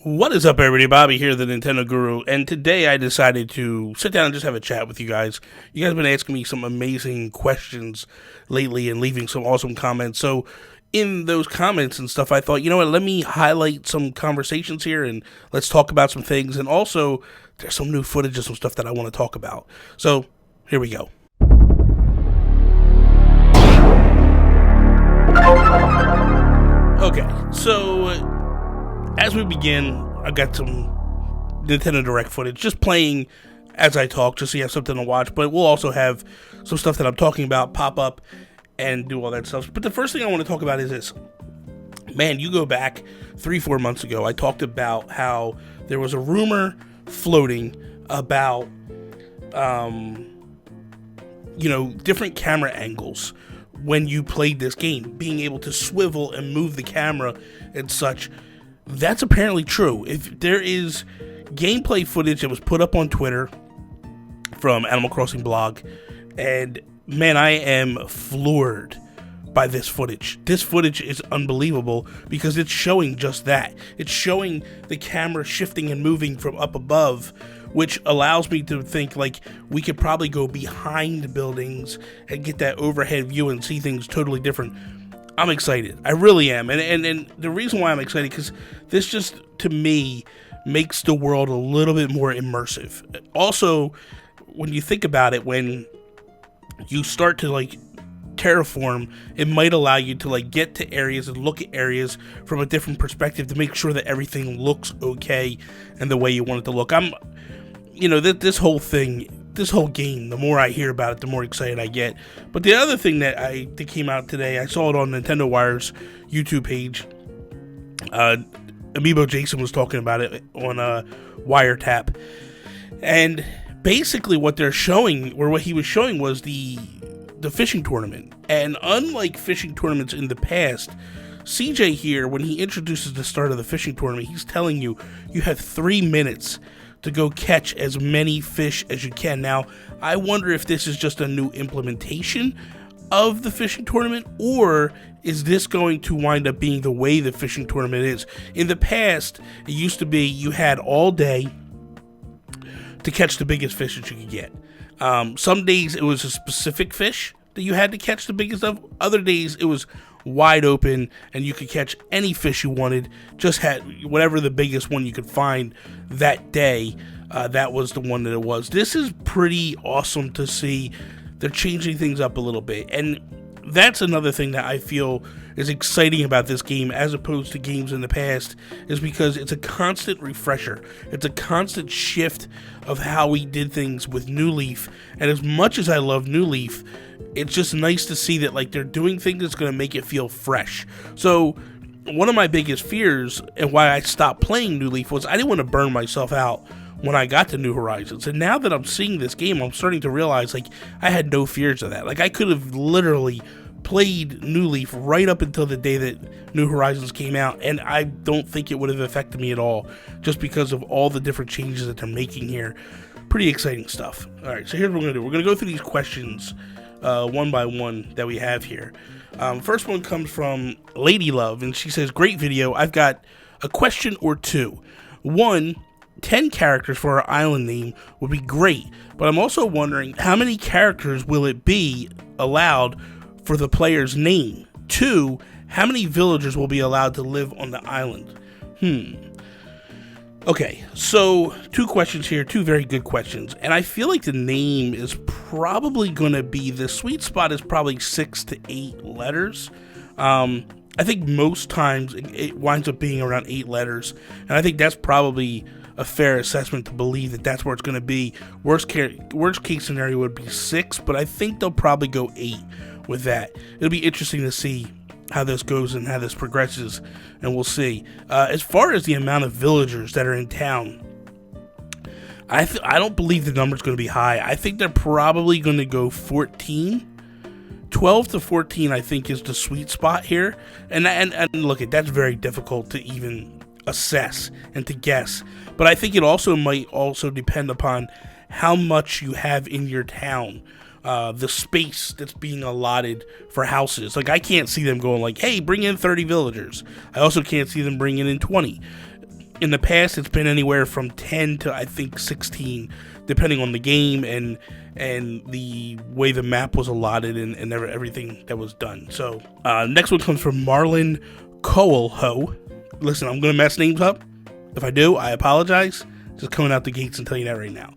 What is up, everybody? Bobby here, the Nintendo Guru, and today I decided to sit down and just have a chat with you guys. You guys have been asking me some amazing questions lately and leaving some awesome comments. So, in those comments and stuff, I thought, you know what, let me highlight some conversations here and let's talk about some things. And also, there's some new footage of some stuff that I want to talk about. So, here we go. Okay, so as we begin, I got some Nintendo Direct footage, just playing as I talk, just so you have something to watch, but we'll also have some stuff that I'm talking about pop up and do all that stuff. But the first thing I want to talk about is this. Man, you go back 3-4 months ago, I talked about how there was a rumor floating about, different camera angles when you played this game, being able to swivel and move the camera and such. That's apparently true. If there is gameplay footage that was put up on Twitter from Animal Crossing blog, and man, I am floored by this footage. This footage is unbelievable because it's showing just that. It's showing the camera shifting and moving from up above, which allows me to think like we could probably go behind buildings and get that overhead view and see things totally different. I'm excited. I really am. And the reason why I'm excited, because this just, to me, makes the world a little bit more immersive. Also, when you think about it, when you start to, terraform, it might allow you to, get to areas and look at areas from a different perspective to make sure that everything looks okay and the way you want it to look. This whole game, the more I hear about it, the more excited I get. But the other thing that came out today, I saw it on Nintendo Wire's YouTube page. Amiibo Jason was talking about it on Wiretap. And basically what they're showing, or what he was showing, was the fishing tournament. And unlike fishing tournaments in the past, CJ here, when he introduces the start of the fishing tournament, he's telling you have 3 minutes to go catch as many fish as you can. Now, I wonder if this is just a new implementation of the fishing tournament, or is this going to wind up being the way the fishing tournament is? In the past, it used to be you had all day to catch the biggest fish that you could get. Some days it was a specific fish that you had to catch the biggest of. Other days it was wide open and you could catch any fish you wanted. Just had whatever the biggest one you could find that day. That was the one that it was. This is pretty awesome to see. They're changing things up a little bit, and that's another thing that I feel is exciting about this game as opposed to games in the past, is because it's a constant refresher. It's a constant shift of how we did things with New Leaf, and as much as I love New Leaf, it's just nice to see that they're doing things that's going to make it feel fresh. So one of my biggest fears and why I stopped playing New Leaf was I didn't want to burn myself out when I got to New Horizons. And now that I'm seeing this game, I'm starting to realize I had no fears of that. I could have literally played New Leaf right up until the day that New Horizons came out, and I don't think it would have affected me at all, just because of all the different changes that they're making here. Pretty exciting stuff. Alright, so here's what we're going to do. We're going to go through these questions one by one that we have here. First one comes from Lady Love, and she says, great video. I've got a question or two. 1, 10 characters for our island name would be great, but I'm also wondering how many characters will it be allowed for the player's name? 2, how many villagers will be allowed to live on the island? Okay, so 2 questions here, 2 very good questions, and I feel like the name is probably going to be, the sweet spot is probably 6 to 8 letters. I think most times it winds up being around 8 letters, and I think that's probably a fair assessment to believe that that's where it's going to be. Worst case scenario would be 6, but I think they'll probably go 8 with that. It'll be interesting to see how this goes and how this progresses, and we'll see. As far as the amount of villagers that are in town, I don't believe the number's going to be high. I think they're probably going to go 14. 12 to 14, I think, is the sweet spot here. And look, that's very difficult to even assess and to guess. But I think it might also depend upon how much you have in your town. The space that's being allotted for houses. I can't see them going hey, bring in 30 villagers. I also can't see them bringing in 20. In the past, it's been anywhere from 10 to, I think, 16, depending on the game and the way the map was allotted and everything that was done. So, next one comes from Marlon Coelho. Listen, I'm going to mess names up. If I do, I apologize. Just coming out the gates and telling you that right now.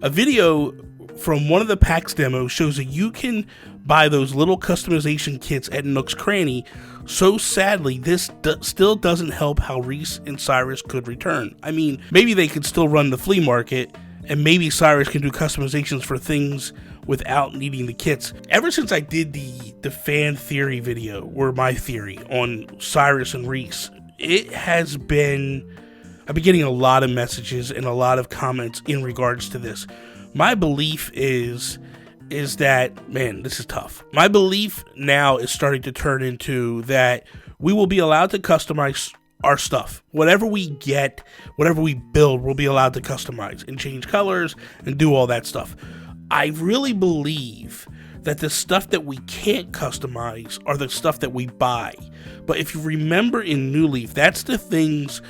A video from one of the PAX demos shows that you can buy those little customization kits at Nook's Cranny. So sadly, this still doesn't help how Reese and Cyrus could return. I mean, maybe they could still run the flea market, and maybe Cyrus can do customizations for things without needing the kits. Ever since I did the fan theory video, or my theory, on Cyrus and Reese, it has been... I've been getting a lot of messages and a lot of comments in regards to this. My belief is that, man, this is tough. My belief now is starting to turn into that we will be allowed to customize our stuff. Whatever we get, whatever we build, we'll be allowed to customize and change colors and do all that stuff. I really believe that the stuff that we can't customize are the stuff that we buy. But if you remember in New Leaf, that's the things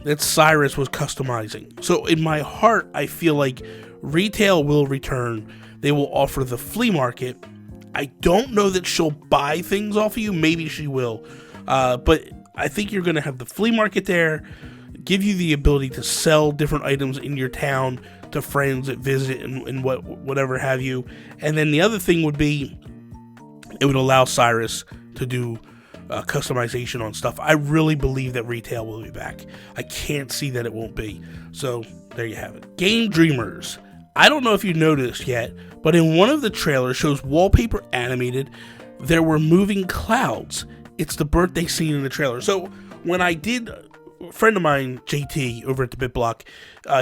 that Cyrus was customizing. So in my heart, I feel like retail will return. They will offer the flea market. I don't know that she'll buy things off of you. Maybe she will. But I think you're going to have the flea market there, give you the ability to sell different items in your town to friends that visit and whatever have you. And then the other thing would be, it would allow Cyrus to do customization on stuff. I really believe that retail will be back. I can't see that it won't be. So there you have it. Game Dreamers. I don't know if you noticed yet, but in one of the trailers shows wallpaper animated. There were moving clouds. It's the birthday scene in the trailer. So when I did, a friend of mine, JT, over at the BitBlock,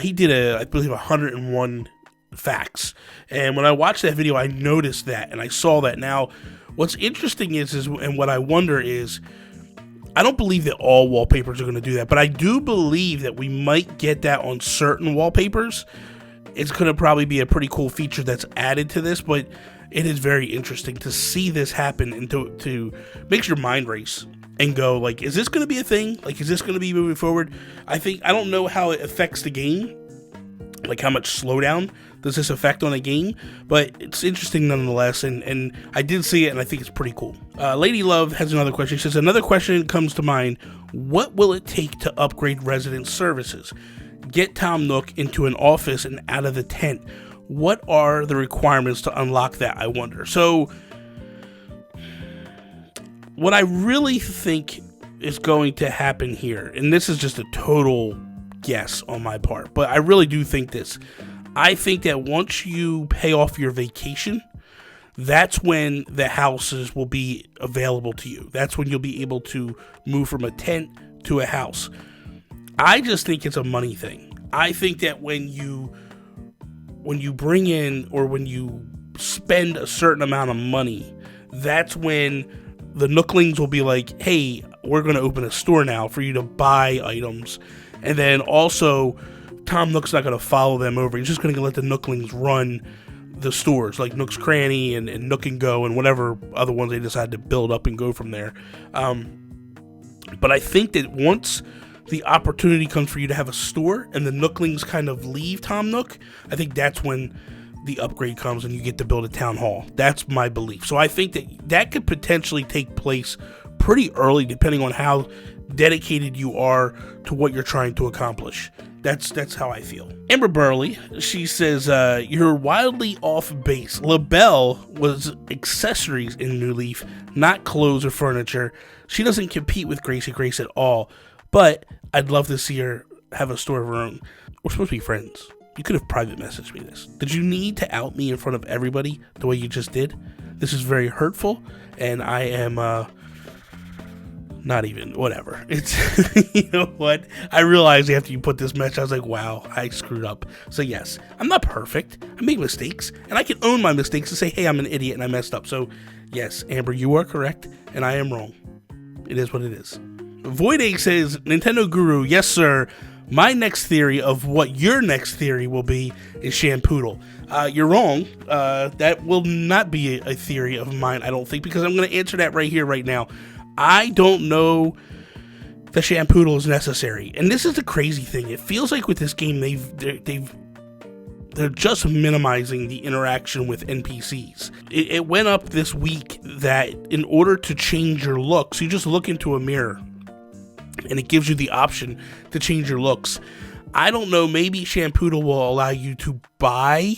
he did I believe 101 facts. And when I watched that video, I noticed that and I saw that. Now, what's interesting is and what I wonder is, I don't believe that all wallpapers are going to do that, but I do believe that we might get that on certain wallpapers. It's going to probably be a pretty cool feature that's added to this, but it is very interesting to see this happen and to makes your mind race and go like, is this going to be a thing? Like, is this going to be moving forward? I don't know how it affects the game, like how much slowdown does this affect on a game, but it's interesting nonetheless, and I did see it, and I think it's pretty cool. Lady Love has another question. She says, another question comes to mind. What will it take to upgrade resident services? Get Tom Nook into an office and out of the tent. What are the requirements to unlock that, I wonder? So, what I really think is going to happen here, and this is just a total guess on my part, but I really do think this. I think that once you pay off your vacation, that's when the houses will be available to you. That's when you'll be able to move from a tent to a house. I just think it's a money thing. I think that when you bring in, or when you spend a certain amount of money, that's when the Nooklings will be like, hey, we're going to open a store now for you to buy items. And then also, Tom Nook's not going to follow them over. He's just going to let the Nooklings run the stores, like Nook's Cranny and Nook and Go and whatever other ones they decide to build up and go from there. But I think that once the opportunity comes for you to have a store and the Nooklings kind of leave Tom Nook, I think that's when the upgrade comes and you get to build a town hall. That's my belief. So I think that could potentially take place pretty early, depending on how dedicated you are to what you're trying to accomplish. That's how I feel. Amber Burley, she says, you're wildly off base. LaBelle was accessories in New Leaf, not clothes or furniture. She doesn't compete with Gracie Grace at all, but I'd love to see her have a store of her own. We're supposed to be friends. You could have private messaged me this. Did you need to out me in front of everybody the way you just did? This is very hurtful, and I am, not even, whatever. It's, you know what? I realized after you put this message, I was like, wow, I screwed up. So yes, I'm not perfect. I make mistakes, and I can own my mistakes and say, hey, I'm an idiot and I messed up. So yes, Amber, you are correct, and I am wrong. It is what it is. Void Egg says, Nintendo Guru, yes, sir. My next theory of what your next theory will be is Shampoo. You're wrong. That will not be a theory of mine, I don't think, because I'm going to answer that right here, right now. I don't know the Shampoo is necessary. And this is the crazy thing. It feels like with this game, they're just minimizing the interaction with NPCs. It went up this week that in order to change your looks, you just look into a mirror and it gives you the option to change your looks. I don't know, maybe Shampoo will allow you to buy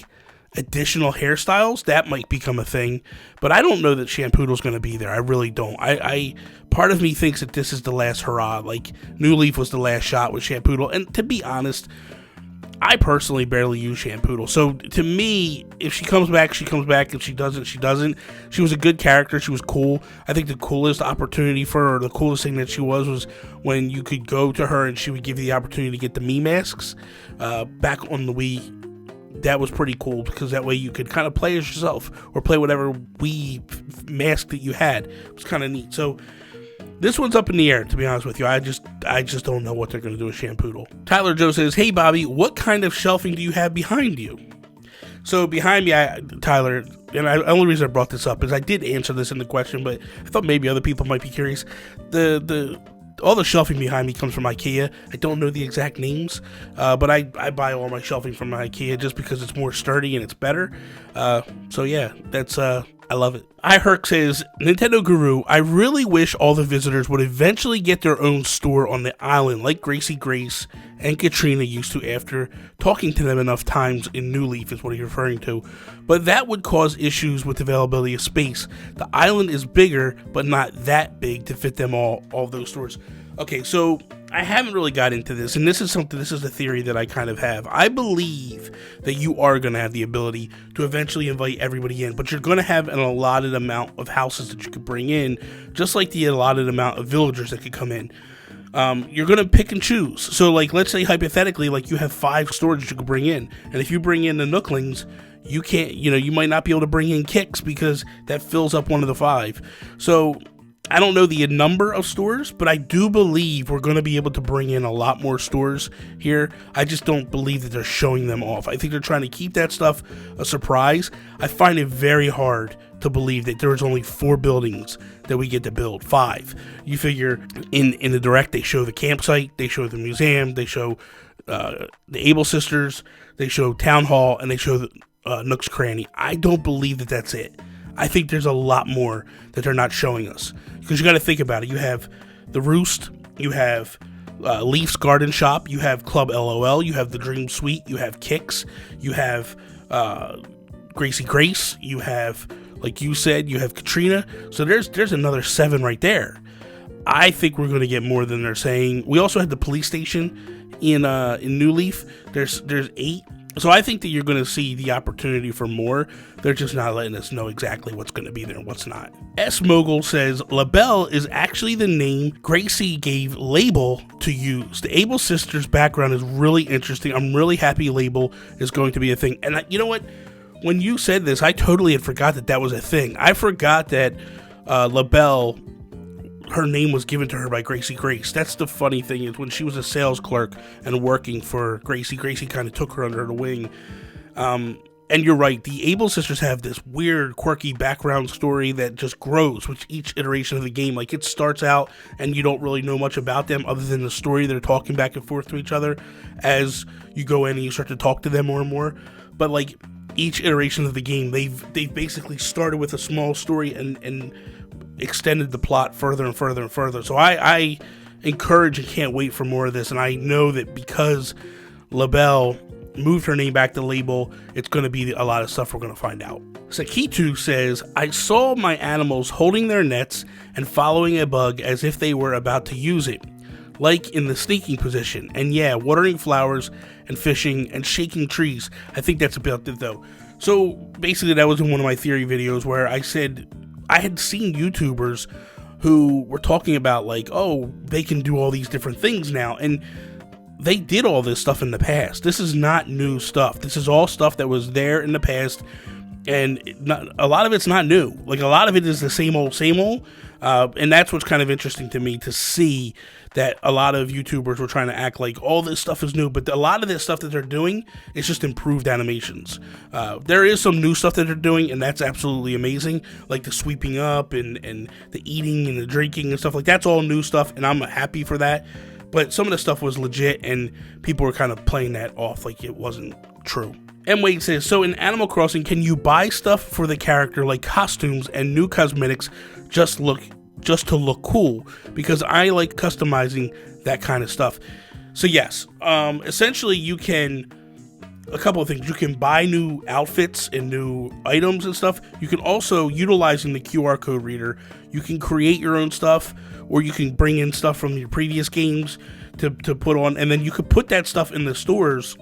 additional hairstyles. That might become a thing, but I don't know that Shampoo's going to be there. I really don't. I part of me thinks that this is the last hurrah. Like New Leaf was the last shot with Shampoo, and to be honest, I personally barely use Shampoo. So to me, if she comes back, she comes back. If she doesn't, she doesn't. She was a good character. She was cool. I think the coolest opportunity for her, the coolest thing that she was when you could go to her and she would give you the opportunity to get the Mii masks back on the Wii. That was pretty cool because that way you could kind of play as yourself or play whatever Wii mask that you had. It was kind of neat. So this one's up in the air, to be honest with you. I just don't know what they're going to do with Shampoo. Tyler Joe says, "Hey Bobby, what kind of shelving do you have behind you?" So behind me, Tyler, and the only reason I brought this up is I did answer this in the question, but I thought maybe other people might be curious. All the shelving behind me comes from IKEA. I don't know the exact names, but I buy all my shelving from IKEA just because it's more sturdy and it's better. So yeah, that's I love it. iHerk says, "Nintendo Guru, I really wish all the visitors would eventually get their own store on the island like Gracie Grace and Katrina used to after talking to them enough times in New Leaf," is what he's referring to. "But that would cause issues with availability of space. The island is bigger, but not that big to fit them all those stores." Okay, so I haven't really got into this, and this is a theory that I kind of have. I believe that you are going to have the ability to eventually invite everybody in, but you're going to have an allotted amount of houses that you could bring in, just like the allotted amount of villagers that could come in. You're going to pick and choose. So, like, let's say hypothetically, like, you have 5 stores that you could bring in, and if you bring in the Nooklings, you can't, you might not be able to bring in Kicks because that fills up one of the 5. So I don't know the number of stores, but I do believe we're going to be able to bring in a lot more stores here. I just don't believe that they're showing them off. I think they're trying to keep that stuff a surprise. I find it very hard to believe that there's only 4 buildings that we get to build. 5. You figure in the Direct, they show the campsite, they show the museum, they show the Able Sisters, they show Town Hall, and they show Nook's Cranny. I don't believe that that's it. I think there's a lot more that they're not showing us. Because you got to think about it. You have the Roost, you have Leaf's Garden Shop, you have Club LOL, you have the Dream Suite, you have Kicks, you have Gracie Grace, you have, like you said, you have Katrina. So there's another 7 right there. I think we're going to get more than they're saying. We also had the police station in New Leaf. There's 8. So I think that you're going to see the opportunity for more. They're just not letting us know exactly what's going to be there and what's not. S. Mogul says, LaBelle is actually the name Gracie gave LaBelle to use. The Able Sisters background is really interesting. I'm really happy LaBelle is going to be a thing. And you know what? When you said this, I totally had forgot that was a thing. I forgot that LaBelle, her name was given to her by Gracie Grace. That's the funny thing, is when she was a sales clerk and working for Gracie kind of took her under the wing. And you're right, the Able Sisters have this weird, quirky background story that just grows with each iteration of the game. Like, it starts out and you don't really know much about them other than the story. They're talking back and forth to each other as you go in and you start to talk to them more and more. But like, each iteration of the game, they've basically started with a small story and extended the plot further and further and further. So I encourage and can't wait for more of this. And I know that because LaBelle moved her name back to LaBelle, it's going to be a lot of stuff we're going to find out. Sakitu says, I saw my animals holding their nets and following a bug as if they were about to use it, like in the sneaking position. And yeah, watering flowers and fishing and shaking trees. I think that's about it though. So basically that was in one of my theory videos where I said I had seen YouTubers who were talking about like, oh, they can do all these different things now. And they did all this stuff in the past. This is not new stuff. This is all stuff that was there in the past. And a lot of it's not new. Like, a lot of it is the same old, And that's what's kind of interesting to me, to see that a lot of YouTubers were trying to act like all this stuff is new, but a lot of this stuff that they're doing is just improved animations. There is some new stuff that they're doing, and that's absolutely amazing, like the sweeping up and the eating and the drinking and stuff. Like, that's all new stuff, and I'm happy for that. But some of the stuff was legit, and people were kind of playing that off like it wasn't true. And Wade says, so in Animal Crossing, can you buy stuff for the character like costumes and new cosmetics just to look cool? Because I like customizing that kind of stuff. So yes, essentially you can, a couple of things. You can buy new outfits and new items and stuff. You can also, utilizing the QR code reader, you can create your own stuff, or you can bring in stuff from your previous games to put on, and then you could put that stuff in the stores,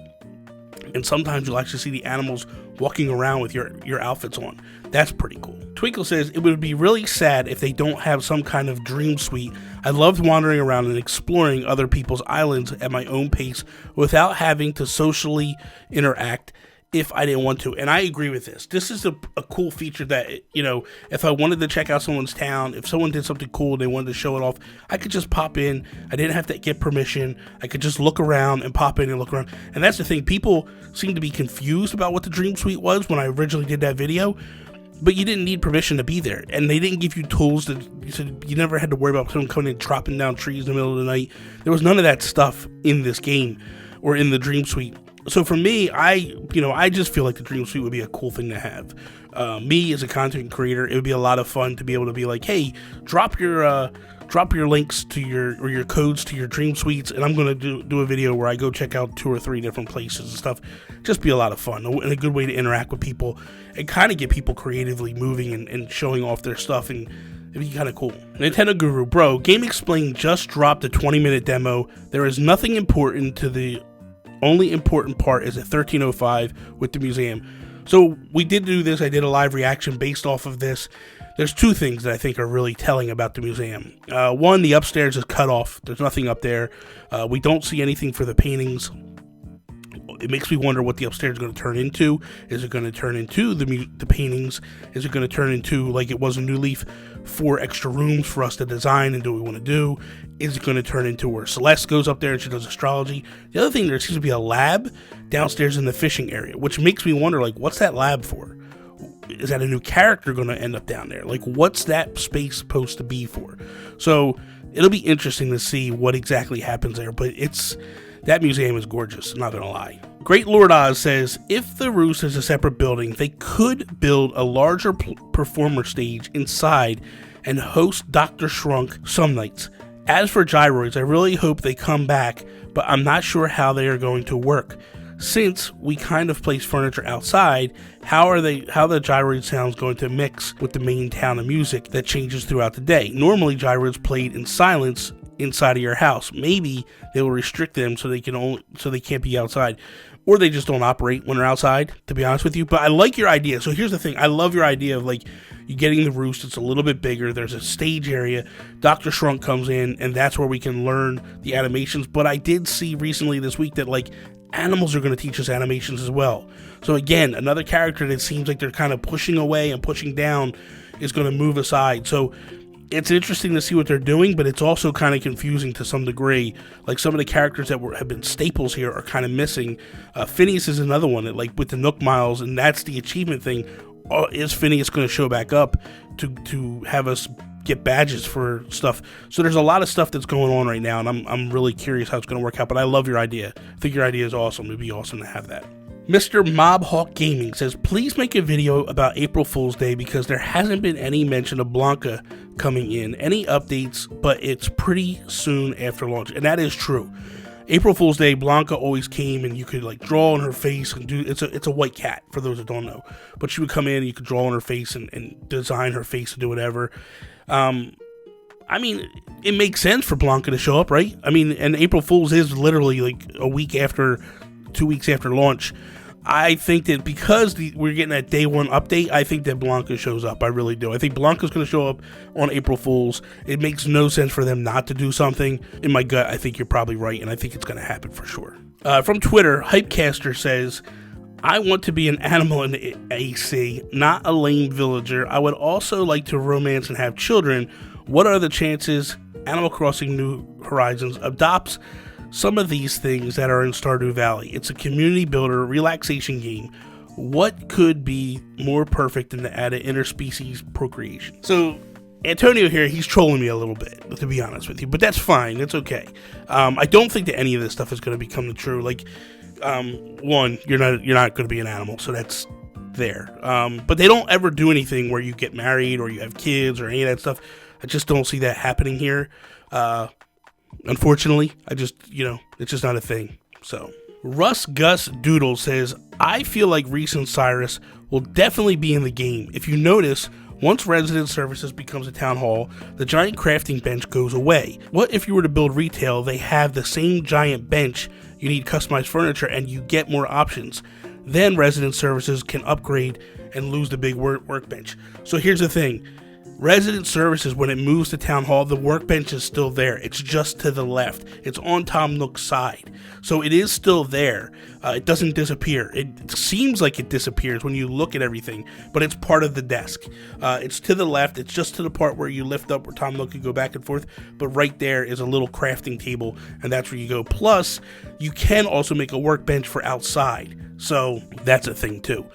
and sometimes you'll actually see the animals walking around with your outfits on. That's pretty cool. Twinkle says, it would be really sad if they don't have some kind of dream suite. I loved wandering around and exploring other people's islands at my own pace without having to socially interact if I didn't want to. And I agree with this. This is a cool feature that, you know, if I wanted to check out someone's town, if someone did something cool and they wanted to show it off, I could just pop in. I didn't have to get permission. I could just look around and pop in and look around. And that's the thing. People seem to be confused about what the Dream Suite was when I originally did that video. But you didn't need permission to be there, and they didn't give you tools you never had to worry about someone coming in and chopping down trees in the middle of the night. There was none of that stuff in this game or in the Dream Suite. So for me, I just feel like the Dream Suite would be a cool thing to have. Me as a content creator, it would be a lot of fun to be able to be like, hey, drop your links to your codes to your Dream Suites, and I'm going to do a video where I go check out 2 or 3 different places and stuff. Just be a lot of fun and a good way to interact with people and kind of get people creatively moving and showing off their stuff, and it'd be kind of cool. Nintendo Guru, bro, Game Explained just dropped a 20-minute demo. There is nothing important to the only important part is at 1305 with the museum. So we did do this. I did a live reaction based off of this. There's 2 things that I think are really telling about the museum. One, the upstairs is cut off. There's nothing up there. We don't see anything for the paintings. It makes me wonder what the upstairs is going to turn into. Is it going to turn into the paintings? Is it going to turn into, like it was in New Leaf, 4 extra rooms for us to design and do what we want to do? Is it going to turn into where Celeste goes up there and she does astrology? The other thing, there seems to be a lab downstairs in the fishing area, which makes me wonder, like, what's that lab for? Is that a new character going to end up down there? Like, what's that space supposed to be for? So it'll be interesting to see what exactly happens there, but that museum is gorgeous, I'm not going to lie. Great Lord Oz says, if the Roost is a separate building, they could build a larger performer stage inside and host Dr. Shrunk some nights. As for gyroids, I really hope they come back, but I'm not sure how they are going to work. Since we kind of place furniture outside, how the gyroid sounds going to mix with the main town of music that changes throughout the day? Normally gyroids played in silence inside of your house. Maybe they will restrict them so they can't be outside, or they just don't operate when they're outside, to be honest with you. But I like your idea. So here's the thing. I love your idea of, like, you getting the Roost. It's a little bit bigger. There's a stage area. Dr. Shrunk comes in, and that's where we can learn the animations. But I did see recently this week that, like, animals are going to teach us animations as well. So again, another character that seems like they're kind of pushing away and pushing down is going to move aside. So it's interesting to see what they're doing, but it's also kind of confusing to some degree. Like, some of the characters that have been staples here are kind of missing. Phineas is another one that, like, with the Nook Miles, and that's the achievement thing. Is Phineas going to show back up to have us get badges for stuff? So there's a lot of stuff that's going on right now, and I'm really curious how it's going to work out. But I love your idea. I think your idea is awesome. It'd be awesome to have that. Mr. Mobhawk Gaming says, please make a video about April Fool's Day because there hasn't been any mention of Blanca coming in. Any updates, but it's pretty soon after launch. And that is true. April Fool's Day, Blanca always came and you could, like, draw on her face and do, it's a white cat for those that don't know, but she would come in and you could draw on her face and design her face and do whatever. I mean, it makes sense for Blanca to show up, right? I mean, and April Fool's is literally like a week after, 2 weeks after launch. I think that because we're getting that day 1 update, I think that Blanca shows up. I really do. I think Blanca's going to show up on April Fool's. It makes no sense for them not to do something. In my gut, I think you're probably right, and I think it's going to happen for sure. From Twitter, Hypecaster says, I want to be an animal in the AC, not a lame villager. I would also like to romance and have children. What are the chances Animal Crossing New Horizons adopts some of these things that are in Stardew Valley? It's a community builder, relaxation game. What could be more perfect than to add an interspecies procreation? So Antonio here, he's trolling me a little bit, to be honest with you, but that's fine. It's okay. I don't think that any of this stuff is going to become true. Like, one, you're not going to be an animal, so that's there. But they don't ever do anything where you get married or you have kids or any of that stuff. I just don't see that happening here. Unfortunately, it's just not a thing. So Russ Gus Doodle says, I feel like Reese and Cyrus will definitely be in the game. If you notice, once Resident Services becomes a town hall, the giant crafting bench goes away. What if you were to build retail, they have the same giant bench, you need customized furniture, and you get more options. Then Resident Services can upgrade and lose the big workbench. So here's the thing. Resident Services, when it moves to Town Hall, the workbench is still there. It's just to the left. It's on Tom Nook's side. So it is still there. It doesn't disappear. It seems like it disappears when you look at everything, but it's part of the desk. It's to the left. It's just to the part where you lift up where Tom Nook can go back and forth, but right there is a little crafting table, and that's where you go. Plus, you can also make a workbench for outside. So that's a thing too.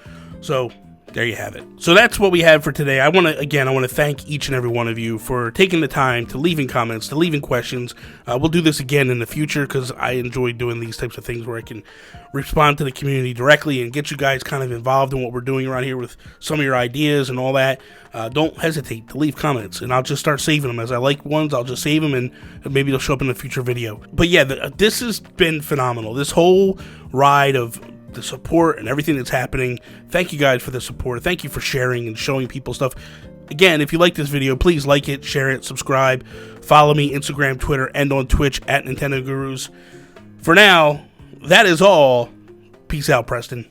So there you have it. So that's what we have for today. I want to thank each and every one of you for taking the time to leaving comments, to leaving questions. We'll do this again in the future because I enjoy doing these types of things where I can respond to the community directly and get you guys kind of involved in what we're doing around here with some of your ideas and all that. Don't hesitate to leave comments, and I'll just start saving them. As I like ones, I'll just save them, and maybe they'll show up in a future video. But yeah, this has been phenomenal. This whole ride of the support and everything that's happening. Thank you guys for the support. Thank you for sharing and showing people stuff. Again, if you like this video, please like it, share it, subscribe, follow me Instagram, Twitter, and on Twitch at Nintendo Gurus. For now, that is all. Peace out, Preston.